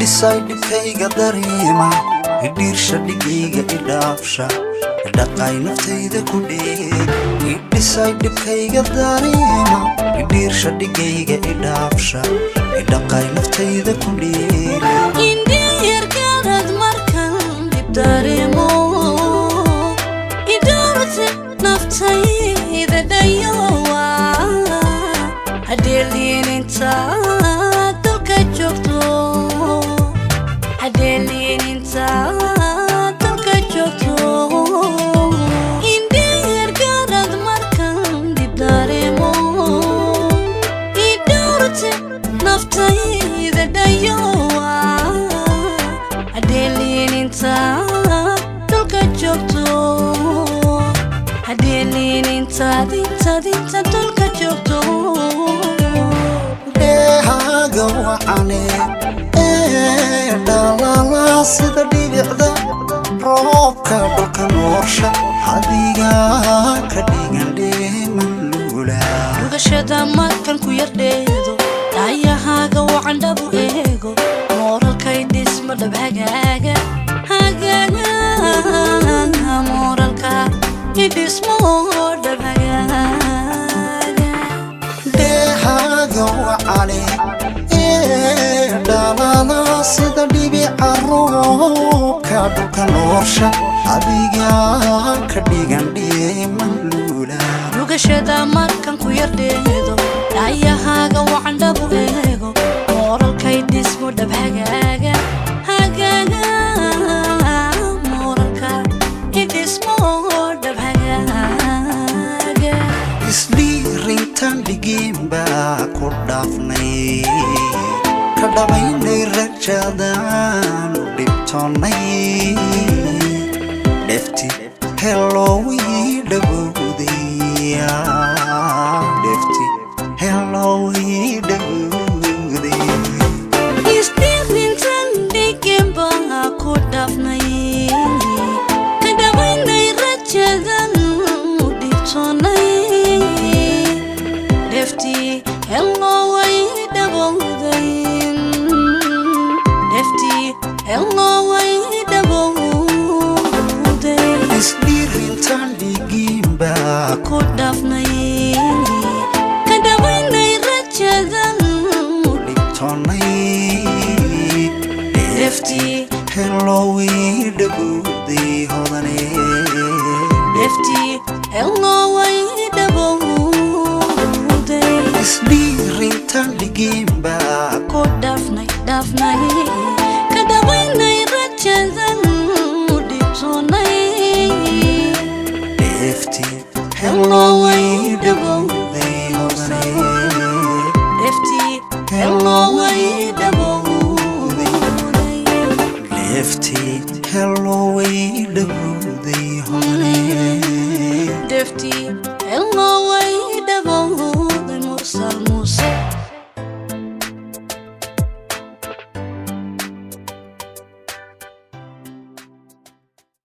Decide kayga dareema hidirsha dhigayga idhaafsha dhaqay naftayda ku dheeg Decide kayga dareema hidirsha dhigayga idhaafsha dhaqay naftayda ku dheeg Indiyar garad markan dib dareemo idorte naftayda dayowa hadelin inta dalka joogto hadelin inta dalka joogto Indiyar garad markan dib dareemo idorte naftayda dayowa hadelin inta dalka joogto hadelin inta dinta dalka joogto Deehaaga wacane dhalala sida dhibicda roobka dhulka noorsha hadiga ka dhigan dheeman luula Rugashada markan ku yardheedo daayahaaga wacan dhabu eego moralkay dhisma dhab hagaaga moralka idhismo dhab hagaaga Deehaaga wacane dhalala sida dhibica roobka dhulka noorsha hadiga ka dhigan dheeman luula Rugashada markan ku yardheedo daayahaaga wacan dhabu eego moralkay dhismo dhab hagaaga moralka idhismo dhab hagaaga Isdhiirintan dhigeenba ku dhaafnay ka dhabaynay rajadan u dhibtoonnay dhefti hello dhawowday dhefti hello dhawowday Isdhiirintan dhigeenba ku dhaafnay ka dhabaynay rajadan u dhibtoonnay Defty, hello, dhawowday Defty, hello, dhawowday Isdhiirintan dhigeenba ku dhaafnay ka dhawaynay rajadan u dhibtoonnay Defty, hello dhawowday hodane Defty, hello, dhawowday Isdhiirintan dhigeenba ku dhaafnay ka dhawaynay rajadan u dhibtoonnay Defty hello dhawowday hodane Defty, hello, dhawowday Defty hello dhawowday hodane Defty,